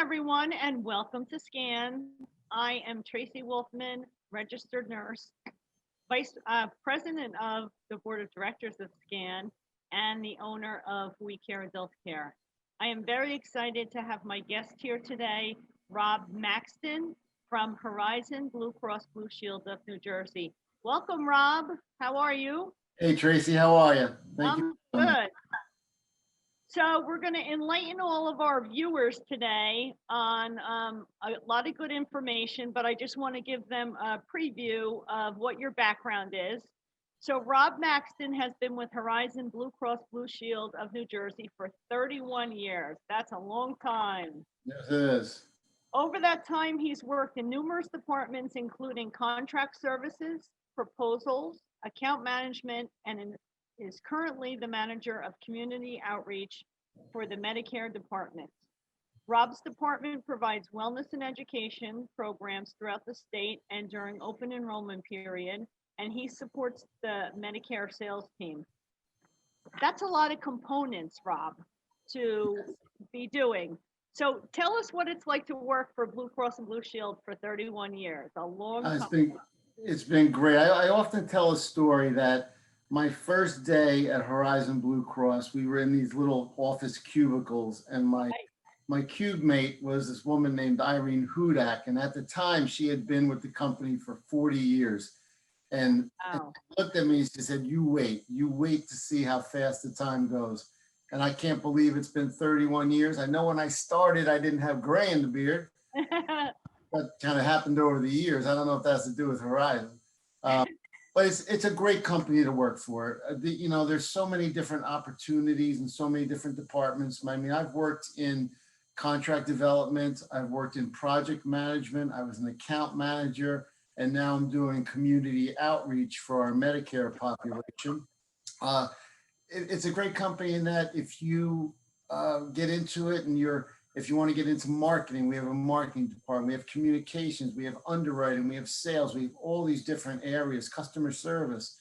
everyone, and welcome to SCAN. I am Tracey Wolfman, registered nurse, vice president of the board of directors of SCAN, and the owner of We Care Adult Care. I am very excited to have my guest here today, Rob Maxton from Horizon Blue Cross Blue Shield of New Jersey. Welcome, Rob. How are you? Hey, Tracy, how are you? Thank you. I'm good. So we're going to enlighten all of our viewers today on a lot of good information, but I just want to give them a preview of what your background is. So Rob Maxton has been with Horizon Blue Cross Blue Shield of New Jersey for 31 years. That's a long time. Yes, it is. Over that time, he's worked in numerous departments, including contract services, proposals, account management, and is currently the manager of community outreach for the Medicare department. Rob's department provides wellness and education programs throughout the state and during open enrollment period, and he supports the Medicare sales team. That's a lot of components, Rob, to be doing. So tell us what it's like to work for Blue Cross and Blue Shield for 31 years, a long time. It's been great. I often tell a story that my first day at Horizon Blue Cross, we were in these little office cubicles, and my cube mate was this woman named Irene Hudak, and at the time she had been with the company for 40 years. And she looked at me and she said, you wait to see how fast the time goes. And I can't believe it's been 31 years. I know when I started, I didn't have gray in the beard. That kind of happened over the years. I don't know if that has to do with Horizon. But it's a great company to work for. There's so many different opportunities and so many different departments. I mean, I've worked in contract development. I've worked in project management. I was an account manager, and now I'm doing community outreach for our Medicare population. It's a great company in that if you get into it and if you want to get into marketing, we have a marketing department, we have communications, we have underwriting, we have sales, we have all these different areas, customer service.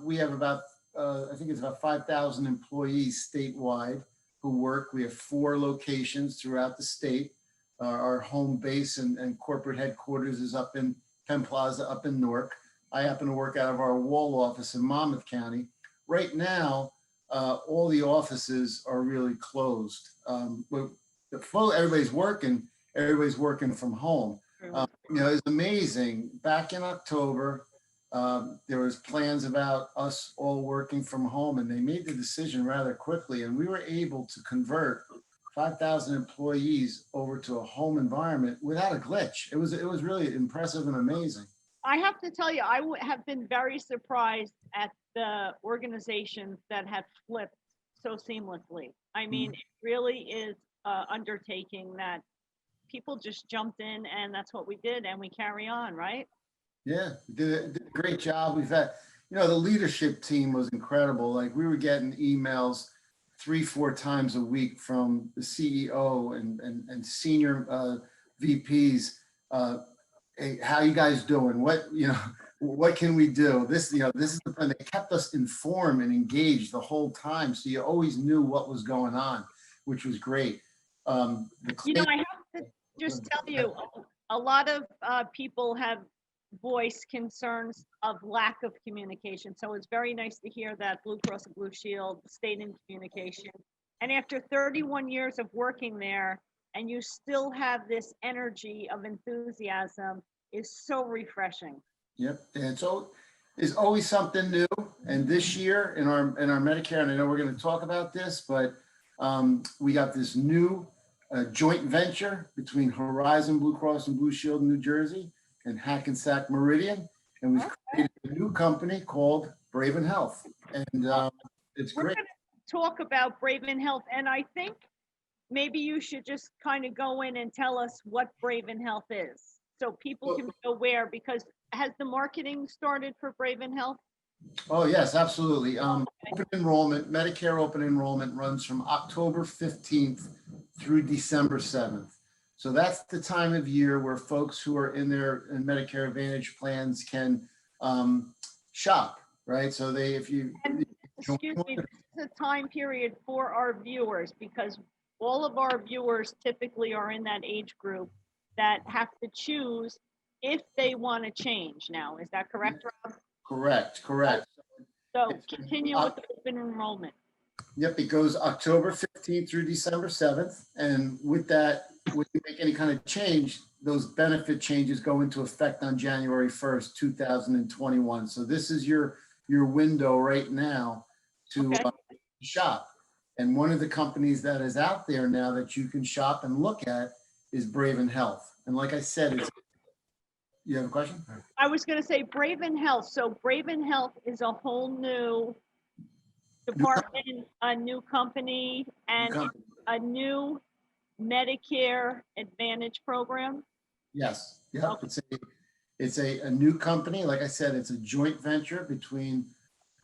We have about, I think it's about 5,000 employees statewide who work. We have 4 locations throughout the state. Our home base and corporate headquarters is up in Penn Plaza, up in Newark. I happen to work out of our Wall office in Monmouth County. Right now, all the offices are really closed. Everybody's working from home. It's amazing. Back in October, there was plans about us all working from home, and they made the decision rather quickly, and we were able to convert 5,000 employees over to a home environment without a glitch. It was really impressive and amazing. I have to tell you, I have been very surprised at the organizations that have flipped so seamlessly. I mean, it really is an undertaking that people just jumped in, and that's what we did, and we carry on, right? Yeah, did a great job. We've had, the leadership team was incredible. Like, we were getting emails 3-4 times a week from the CEO and senior VPs. Hey, how you guys doing? What can we do? This is the plan. They kept us informed and engaged the whole time, so you always knew what was going on, which was great. I have to just tell you, a lot of people have voiced concerns of lack of communication. So it's very nice to hear that Blue Cross and Blue Shield stayed in communication. And after 31 years of working there, and you still have this energy of enthusiasm, is so refreshing. Yep, and so there's always something new. And this year in our Medicare, and I know we're going to talk about this, but we got this new joint venture between Horizon Blue Cross and Blue Shield in New Jersey and Hackensack Meridian, and we've created a new company called Braven Health, and it's great. We're going to talk about Braven Health, and I think maybe you should just kind of go in and tell us what Braven Health is, so people can be aware, because has the marketing started for Braven Health? Oh, yes, absolutely. Open enrollment, Medicare open enrollment runs from October 15th through December 7th. So that's the time of year where folks who are in Medicare Advantage plans can shop, right? So excuse me, this is a time period for our viewers, because all of our viewers typically are in that age group that have to choose if they want to change now. Is that correct, Rob? Correct, correct. So It's- continue with the open enrollment. Yep, it goes October 15th through December 7th. And with that, when you make any kind of change, those benefit changes go into effect on January 1st, 2021. So this is your window right now to Okay. shop. And one of the companies that is out there now that you can shop and look at is Braven Health. And like I said, you have a question? I was going to say Braven Health. So Braven Health is a whole new department, a new company, and a new Medicare Advantage program. Yes, yep. Okay. It's a new company. Like I said, it's a joint venture between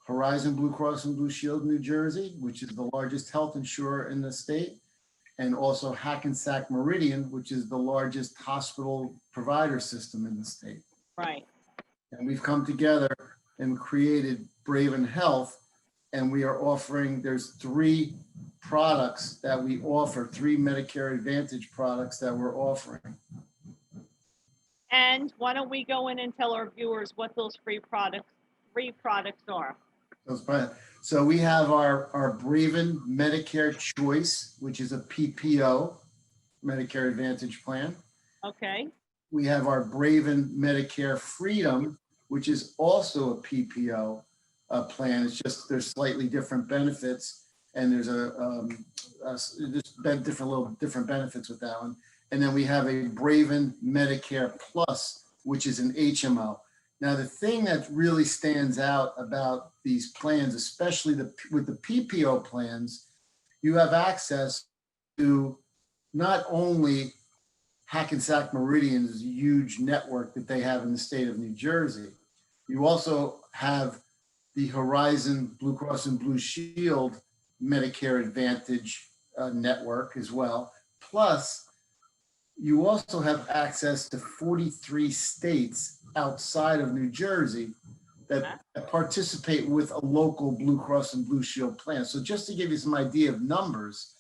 Horizon Blue Cross and Blue Shield New Jersey, which is the largest health insurer in the state, and also Hackensack Meridian, which is the largest hospital provider system in the state. Right. And we've come together and created Braven Health, and we are offering, there's 3 products that we offer, 3 Medicare Advantage products that we're offering. And why don't we go in and tell our viewers what those three products are? So we have our Braven Medicare Choice, which is a PPO, Medicare Advantage plan. Okay. We have our Braven Medicare Freedom, which is also a PPO plan. It's just there's slightly different benefits, and there's different benefits with that one. And then we have a Braven Medicare Plus, which is an HMO. Now, the thing that really stands out about these plans, especially with the PPO plans, you have access to not only Hackensack Meridian's huge network that they have in the state of New Jersey, you also have the Horizon Blue Cross and Blue Shield Medicare Advantage network as well. Plus, you also have access to 43 states outside of New Jersey that participate with a local Blue Cross and Blue Shield plan. So just to give you some idea of numbers,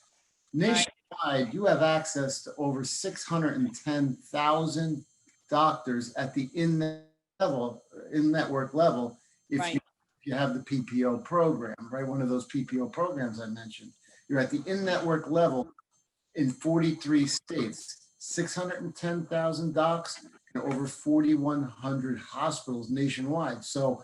nationwide, you have access to over 610,000 doctors at the in-network level if you have the PPO program, right? One of those PPO programs I mentioned. You're at the in-network level in 43 states. 610,000 docs and over 4,100 hospitals nationwide. So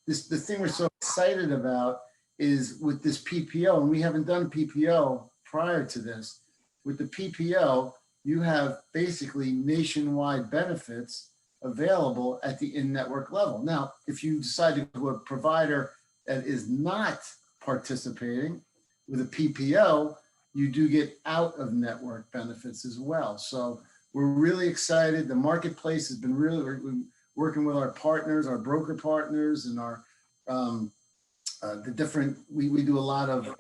the thing we're so excited about is with this PPO, and we haven't done PPO prior to this. With the PPO, you have basically nationwide benefits available at the in-network level. Now, if you decide to go to a provider that is not participating with a PPO, you do get out of network benefits as well. So we're really excited. The marketplace has been really working with our partners, our broker partners, and our the different. We do a lot of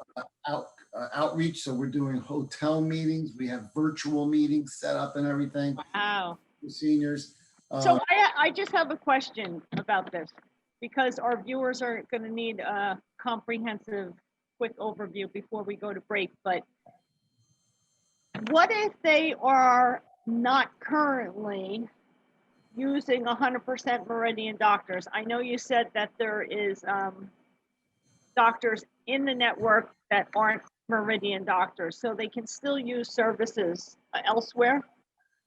outreach. So we're doing hotel meetings. We have virtual meetings set up and everything. Wow. For seniors. So I just have a question about this because our viewers are going to need a comprehensive, quick overview before we go to break. But what if they are not currently using 100% Meridian doctors? I know you said that there is doctors in the network that aren't Meridian doctors, so they can still use services elsewhere?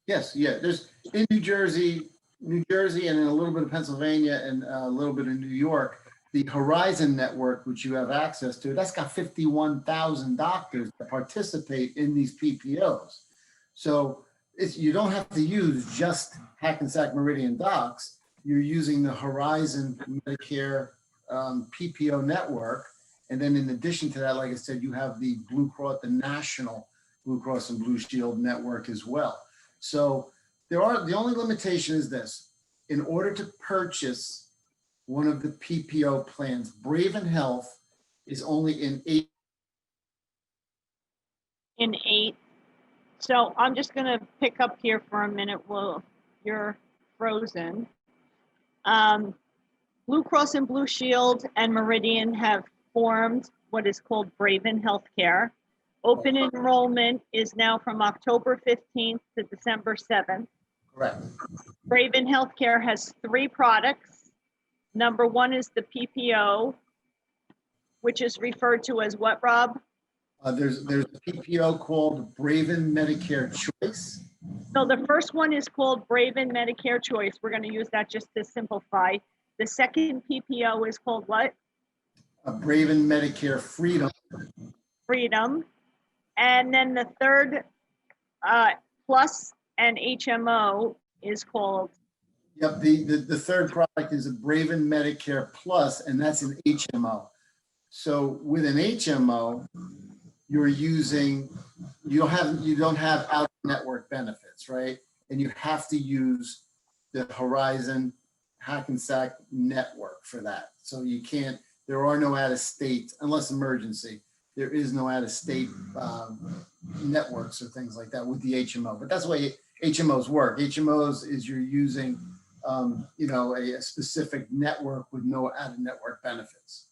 Yes, yeah. There's in New Jersey, and in a little bit of Pennsylvania and a little bit of New York, the Horizon network, which you have access to, that's got 51,000 doctors that participate in these PPOs. So you don't have to use just Hackensack Meridian docs. You're using the Horizon Medicare PPO network. And then in addition to that, like I said, you have the the national Blue Cross and Blue Shield network as well. So the only limitation is this: in order to purchase one of the PPO plans, Braven Health is only in 8. In 8. So I'm just going to pick up here for a minute while you're frozen. Blue Cross and Blue Shield and Meridian have formed what is called Braven Healthcare. Open enrollment is now from October 15th to December 7th. Correct. Braven Healthcare has 3 products. Number 1 is the PPO, which is referred to as what, Rob? There's a PPO called Braven Medicare Choice. So the first one is called Braven Medicare Choice. We're going to use that just to simplify. The second PPO is called what? Braven Medicare Freedom. Freedom. And then the third Plus and HMO is called? Yep, the third product is a Braven Medicare Plus, and that's an HMO. So with an HMO, you're using, you don't have out-of-network benefits, right? And you have to use the Horizon Hackensack network for that. So you can't, there are no out-of-state, unless emergency, there is no out-of-state networks or things like that with the HMO. But that's the way HMOs work. HMOs is you're using, a specific network with no out-of-network benefits.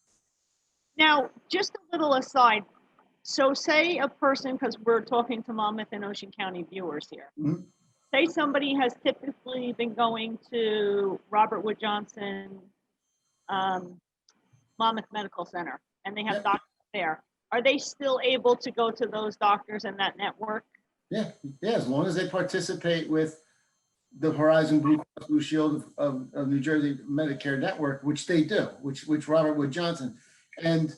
Now, just a little aside. So say a person, because we're talking to Monmouth and Ocean County viewers here. Mm-hmm. Say somebody has typically been going to Robert Wood Johnson, Monmouth Medical Center, and they have doctors there. Are they still able to go to those doctors in that network? Yeah, as long as they participate with the Horizon Blue Cross Blue Shield of New Jersey Medicare network, which they do, which Robert Wood Johnson. And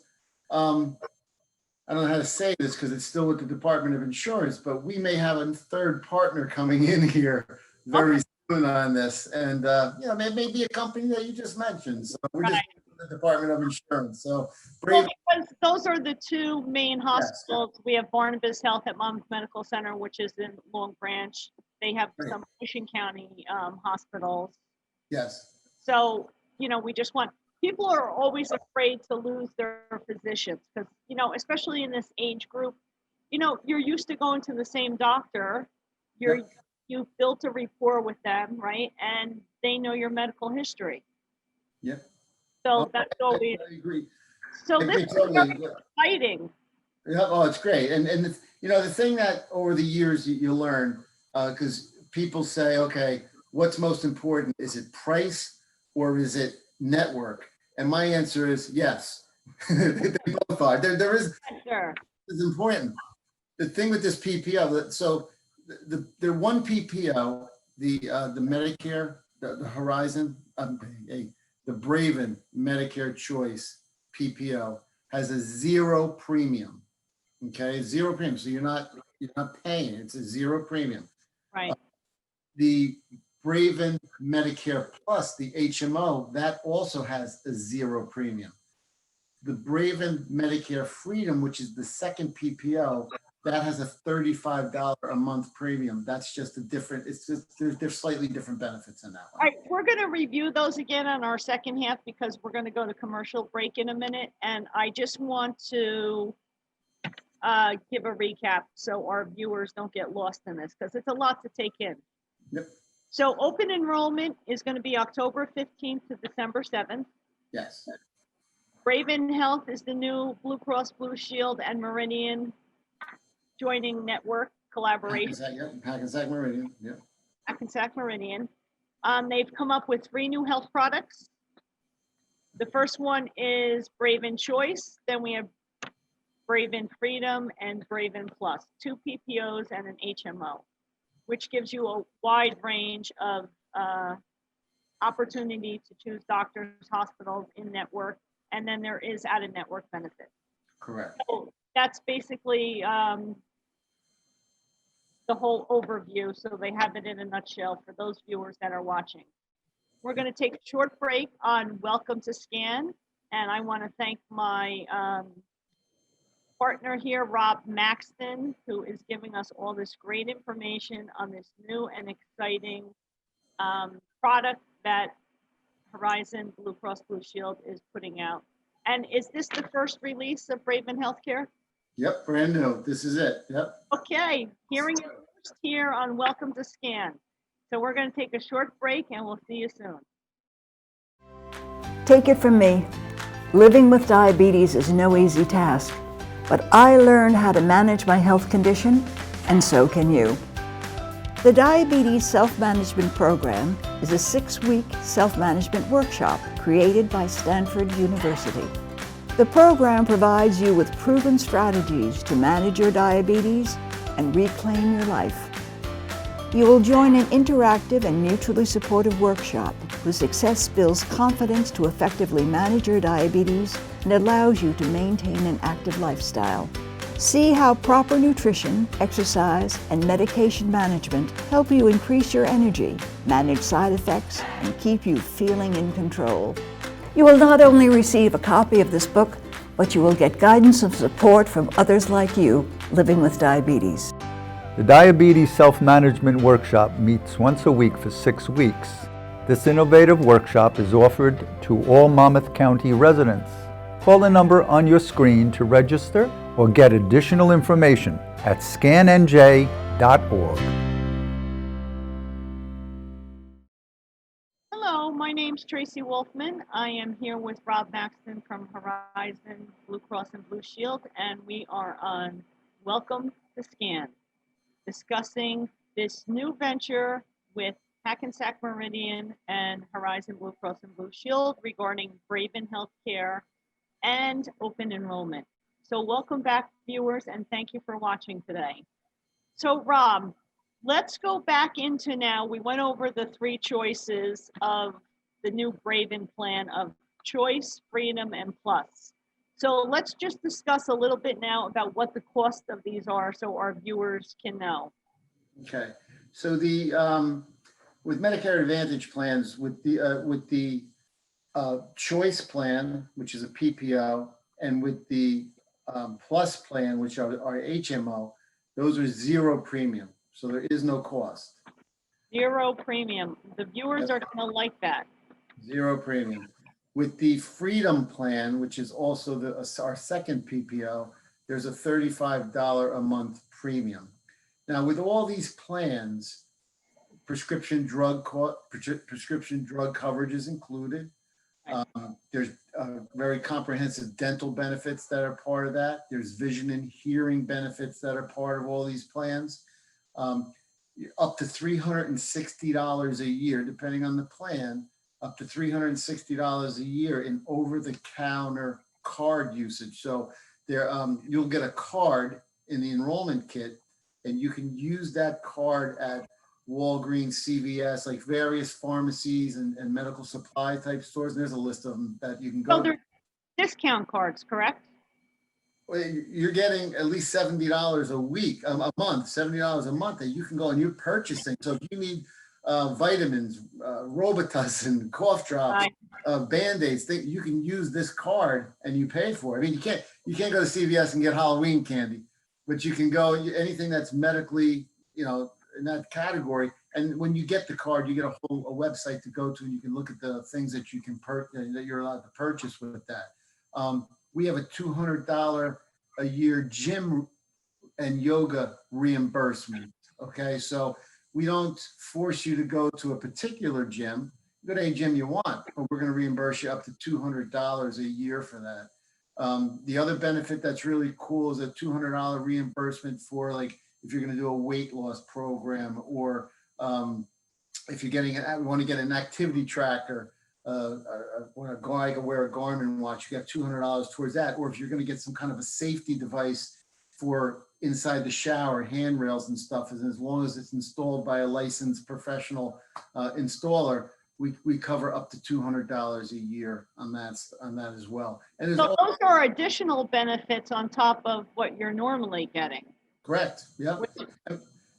I don't know how to say this because it's still with the Department of Insurance, but we may have a third partner coming in here very soon on this. And, it may be a company that you just mentioned. So we're just the Department of Insurance. So because those are the 2 main hospitals. Yes. We have Barnabas Health at Monmouth Medical Center, which is in Long Branch. They have some Ocean County hospitals. Yes. So, we just want, people are always afraid to lose their physicians because, especially in this age group, you're used to going to the same doctor. You've built a rapport with them, right? And they know your medical history. Yep. So that's always. I agree. So this is very exciting. Yeah, oh, it's great. And the thing that over the years you learn, because people say, okay, what's most important? Is it price or is it network? And my answer is yes. They both are. There is. Sure. It's important. The thing with this PPO, so the one PPO, the Medicare, the Horizon, the Braven Medicare Choice PPO has a 0 premium. Okay, 0 premium. So you're not paying. It's a 0 premium. Right. The Braven Medicare Plus, the HMO, that also has a 0 premium. The Braven Medicare Freedom, which is the second PPO, that has a $35 a month premium. That's just a different, it's just, there's slightly different benefits in that one. All right, we're going to review those again on our second half because we're going to go to commercial break in a minute. And I just want to give a recap so our viewers don't get lost in this because it's a lot to take in. Yep. So open enrollment is going to be October 15th to December 7th. Yes. Braven Health is the new Blue Cross Blue Shield and Meridian joining network collaboration. Hackensack Meridian. Yeah. Hackensack Meridian. They've come up with 3 new health products. The first one is Braven Choice. Then we have Braven Freedom and Braven Plus, 2 PPOs and an HMO, which gives you a wide range of opportunity to choose doctors, hospitals in network, and then there is out-of-network benefit. Correct. So that's basically the whole overview, so they have it in a nutshell for those viewers that are watching. We're going to take a short break on Welcome to Scan, and I want to thank my partner here, Rob Maxton, who is giving us all this great information on this new and exciting product that Horizon Blue Cross Blue Shield is putting out. And is this the first release of Braven Healthcare? Yep, brand new. This is it. Yep. Okay, hearing it first here on Welcome to Scan. So we're going to take a short break and we'll see you soon. Take it from me, living with diabetes is no easy task. but I learned how to manage my health condition, and so can you. The Diabetes Self-Management Program is a 6-week self-management workshop created by Stanford University. The program provides you with proven strategies to manage your diabetes and reclaim your life. You will join an interactive and mutually supportive workshop whose success builds confidence to effectively manage your diabetes and allows you to maintain an active lifestyle. See how proper nutrition, exercise, and medication management help you increase your energy, manage side effects, and keep you feeling in control. You will not only receive a copy of this book, but you will get guidance and support from others like you living with diabetes. The Diabetes Self-Management Workshop meets once a week for 6 weeks. This innovative workshop is offered to all Monmouth County residents. Call the number on your screen to register or get additional information at scannj.org. Hello, my name's Tracey Wolfman. I am here with Rob Maxton from Horizon Blue Cross and Blue Shield, and we are on Welcome to Scan, discussing this new venture with Hackensack Meridian and Horizon Blue Cross and Blue Shield regarding Braven Health and open enrollment. So welcome back, viewers, and thank you for watching today. So Rob, let's go back into now, we went over the 3 choices of the new Braven plan of Choice, Freedom, and Plus. So let's just discuss a little bit now about what the cost of these are so our viewers can know. Okay, so the with Medicare Advantage plans, with the Choice plan, which is a PPO, and with the Plus plan, which are HMO, those are 0 premium, so there is no cost. 0 premium. The viewers are going to like that. 0 premium. With the Freedom plan, which is also our second PPO, there's a $35 a month premium. Now, with all these plans, prescription drug coverage is included. There's very comprehensive dental benefits that are part of that. There's vision and hearing benefits that are part of all these plans. Up to $360 a year, depending on the plan, up to $360 a year in over-the-counter card usage. So there, you'll get a card in the enrollment kit, and you can use that card at Walgreens, CVS, like various pharmacies and medical supply type stores. And there's a list of them that you can go. So they're discount cards, correct? Well, you're getting at least $70 a week, a month, $70 a month that you can go and you're purchasing. So if you need vitamins, Robitussin, cough drops, Band-Aids, you can use this card and you pay for it. I mean, you can't go to CVS and get Halloween candy, but you can go anything that's medically, in that category. And when you get the card, you get a website to go to, and you can look at the things that you can that you're allowed to purchase with that. We have a $200 a year gym and yoga reimbursement. Okay, so we don't force you to go to a particular gym. You go to any gym you want, but we're going to reimburse you up to $200 a year for that. The other benefit that's really cool is a $200 reimbursement for, like, if you're going to do a weight loss program, or if you're want to get an activity tracker, when a guy can wear a Garmin watch, you got $200 towards that. Or if you're going to get some kind of a safety device for inside the shower, handrails and stuff, as long as it's installed by a licensed professional installer, we cover up to $200 a year on that as well. And so those are additional benefits on top of what you're normally getting. Correct. Yeah.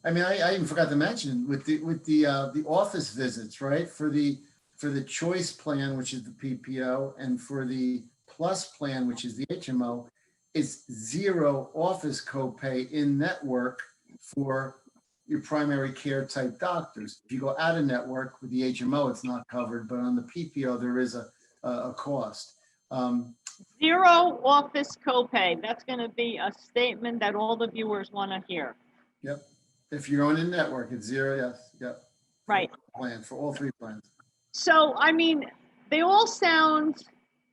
I mean, I even forgot to mention with the office visits, right? For the Choice plan, which is the PPO, and for the Plus plan, which is the HMO, it's 0 office copay in network for your primary care type doctors. If you go out of network with the HMO, it's not covered, but on the PPO, there is a cost. 0 office copay. That's going to be a statement that all the viewers want to hear. Yep. If you're on a network, it's 0. Yes. Yep. Right. For all 3 plans. So, I mean, they all sound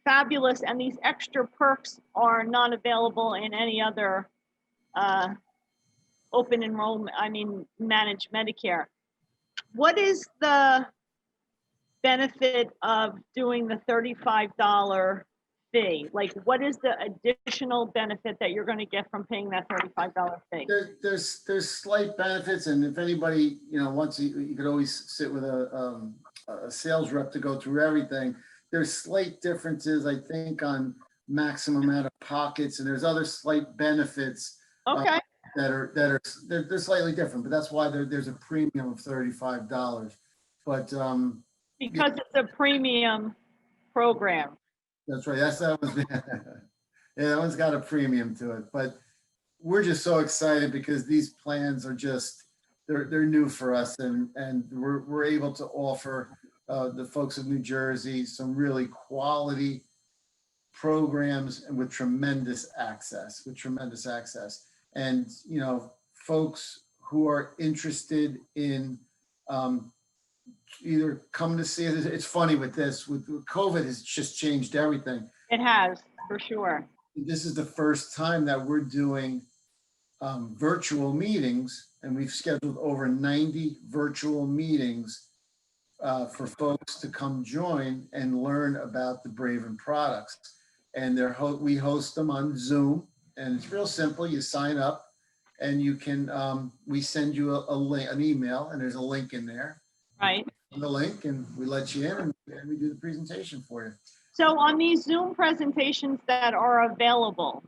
fabulous, and these extra perks are not available in any other open enrollment, managed Medicare. What is the benefit of doing the $35 fee? Like, what is the additional benefit that you're going to get from paying that $35 fee? There's slight benefits, and if anybody, wants, you could always sit with a sales rep to go through everything. There's slight differences, I think, on maximum out of pockets, and there's other slight benefits. Okay. They're slightly different, but that's why there's a premium of $35. But because it's a premium program. that's right. That was yeah, that one's got a premium to it. But we're just so excited because these plans are just they're new for us, and we're able to offer the folks of New Jersey some really quality programs and with tremendous access. And, folks who are interested in either come to see it. It's funny with this, with COVID, has just changed everything. It has, for sure. This is the first time that we're doing virtual meetings, and we've scheduled over 90 virtual meetings for folks to come join and learn about the Braven products. And we host them on Zoom. And it's real simple. You sign up and you can, we send you a link, an email, and there's a link in there. Right. The link, and we let you in, and we do the presentation for you. So on these Zoom presentations that are available,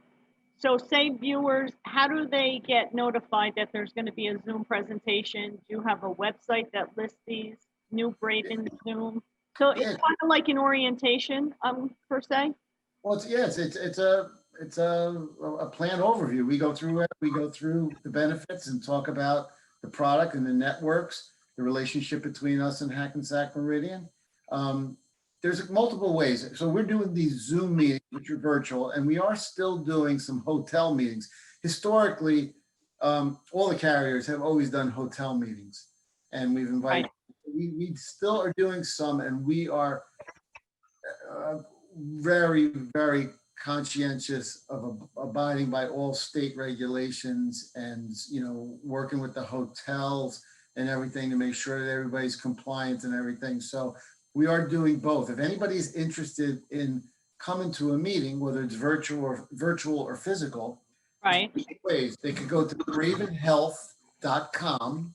so say viewers, how do they get notified that there's going to be a Zoom presentation? Do you have a website that lists these new Braven Zoom? So it's kind of like an orientation, per se? Well, it's a plan overview. We go through it. We go through the benefits and talk about the product and the networks, the relationship between us and Hackensack Meridian. There's multiple ways. So we're doing these Zoom meetings, which are virtual, and we are still doing some hotel meetings. Historically, all the carriers have always done hotel meetings, and we've invited. Right. We still are doing some, and we are very, very conscientious of abiding by all state regulations, and working with the hotels and everything to make sure that everybody's compliant and everything. So we are doing both. If anybody's interested in coming to a meeting, whether it's virtual or physical, right? Ways they could go to bravenhealth.com,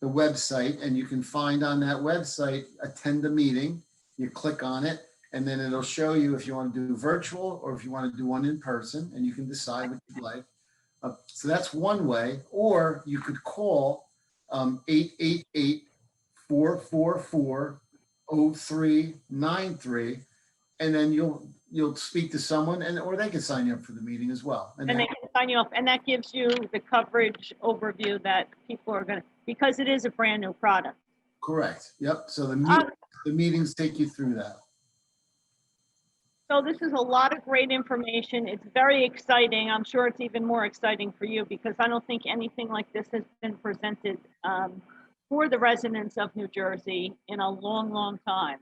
the website, and you can find on that website, attend a meeting. You click on it, and then it'll show you if you want to do virtual or if you want to do one in person, and you can decide what you'd like. So that's one way. Or you could call 888-444-0393, and then you'll speak to someone, or they can sign you up for the meeting as well. And they can sign you up, and that gives you the coverage overview that people are going to, because it is a brand new product. Correct. Yep. So the meetings take you through that. So this is a lot of great information. It's very exciting. I'm sure it's even more exciting for you, because I don't think anything like this has been presented for the residents of New Jersey in a long, long time.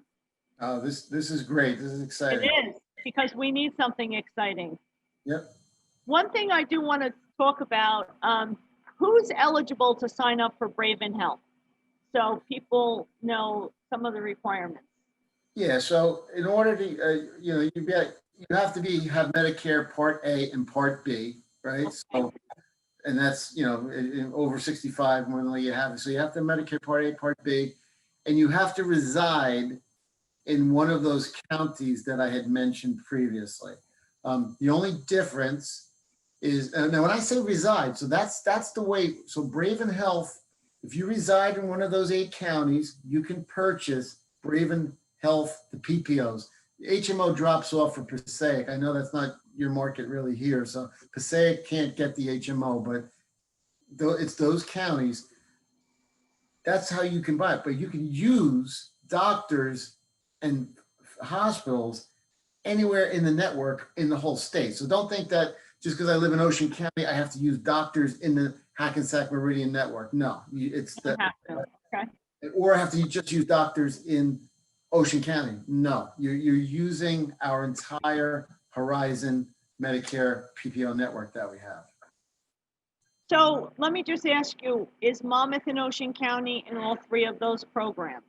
This is great. This is exciting. It is, because we need something exciting. Yep. One thing I do want to talk about, who's eligible to sign up for Braven Health, so people know some of the requirements. Yeah, so in order to, you have to have Medicare Part A and Part B, right? Okay. So, and that's, in over 65, more than you have. So you have to Medicare Part A, Part B, and you have to reside in one of those counties that I had mentioned previously. The only difference is, now when I say reside, so that's the way, so Braven Health, if you reside in one of those 8 counties, you can purchase Braven Health, the PPOs. The HMO drops off for Passaic. I know that's not your market really here, so Passaic can't get the HMO, but it's those counties. That's how you can buy it. But you can use doctors and hospitals anywhere in the network in the whole state. So don't think that just because I live in Ocean County, I have to use doctors in the Hackensack Meridian network. No, it's the, okay. Or I have to just use doctors in Ocean County, no, you're using our entire Horizon Medicare PPO network that we have. So let me just ask you, is Monmouth and Ocean County in all three of those programs?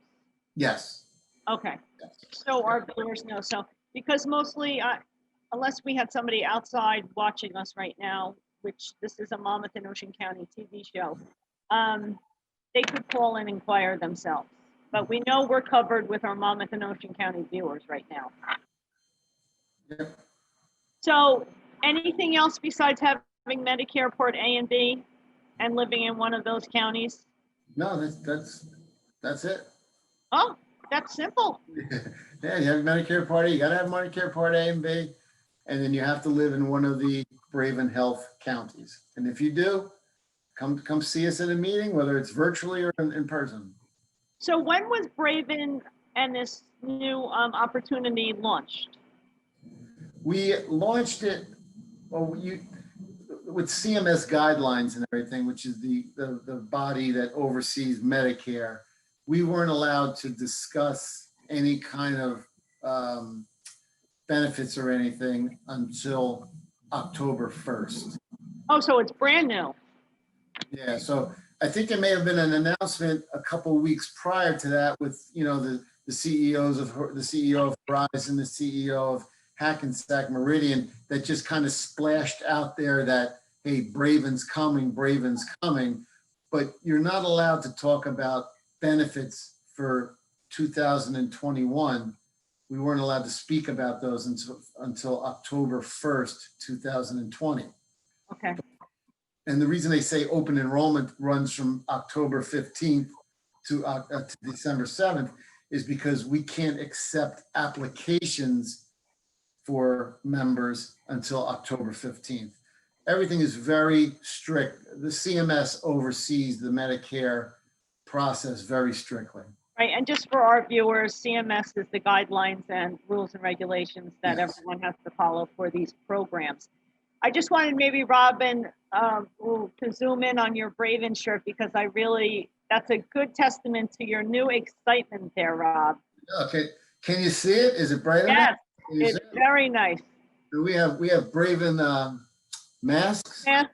Yes. Okay, Yes. so our viewers know, so, because mostly, unless we had somebody outside watching us right now, which this is a Monmouth and Ocean County TV show, they could call and inquire themselves. But we know we're covered with our Monmouth and Ocean County viewers right now. Yep. So anything else besides having Medicare Part A and B and living in one of those counties? No, that's it. Oh, that's simple. Yeah, you have Medicare Part A, you gotta have Medicare Part A and B, and then you have to live in one of the Braven Health counties. And if you do, come see us at a meeting, whether it's virtually or in person. So when was Braven and this new opportunity launched? We launched it, with CMS guidelines and everything, which is the body that oversees Medicare. We weren't allowed to discuss any kind of benefits or anything until October 1st. Oh, so it's brand new. Yeah, so I think there may have been an announcement a couple of weeks prior to that with, the CEO of Horizon, the CEO of Hackensack Meridian, that just kind of splashed out there that, hey, Braven's coming, but you're not allowed to talk about benefits for 2021. We weren't allowed to speak about those until October 1st, 2020. Okay. And the reason they say open enrollment runs from October 15th to December 7th is because we can't accept applications for members until October 15th. Everything is very strict. The CMS oversees the Medicare process very strictly. Right, and just for our viewers, CMS is the guidelines and rules and regulations that Yes. everyone has to follow for these programs. I just wanted maybe Robin to zoom in on your Braven shirt, because that's a good testament to your new excitement there, Rob. Okay, can you see it? Is it bright enough? Yes, Can you it's see it? very nice. We have Braven masks. Yeah.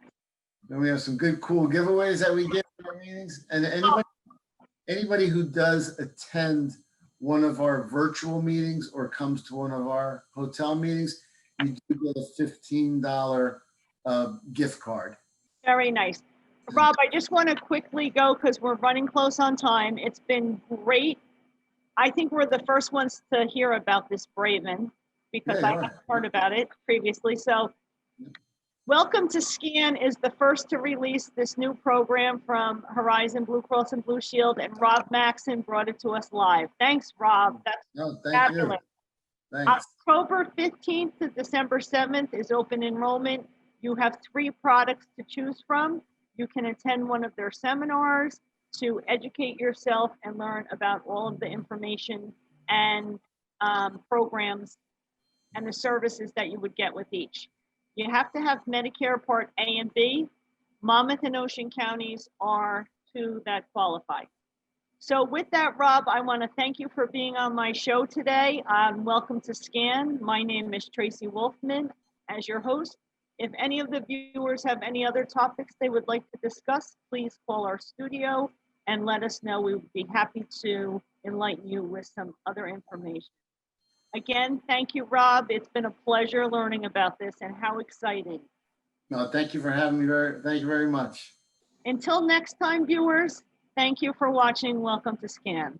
And we have some good, cool giveaways that we give in our meetings. And anybody who does attend one of our virtual meetings or comes to one of our hotel meetings, you do get a $15 gift card. Very nice. Rob, I just want to quickly go because we're running close on time. It's been great. I think we're the first ones to hear about this Braven, because Yeah, I you are. haven't heard about it previously. So Welcome to SCAN is the first to release this new program from Horizon Blue Cross and Blue Shield, and Rob Maxton brought it to us live. Thanks, Rob. That's No, thank fabulous. you. Thanks. October 15th to December 7th is open enrollment. You have 3 products to choose from. You can attend one of their seminars to educate yourself and learn about all of the information and programs and the services that you would get with each. You have to have Medicare Part A and B. Monmouth and Ocean counties are 2 that qualify. So with that, Rob, I want to thank you for being on my show today. Welcome to SCAN. My name is Tracey Wolfman as your host. If any of the viewers have any other topics they would like to discuss, please call our studio and let us know. We would be happy to enlighten you with some other information. Again, thank you, Rob. It's been a pleasure learning about this, and how exciting. No, thank you for having me. Thank you very much. Until next time, viewers, thank you for watching. Welcome to SCAN.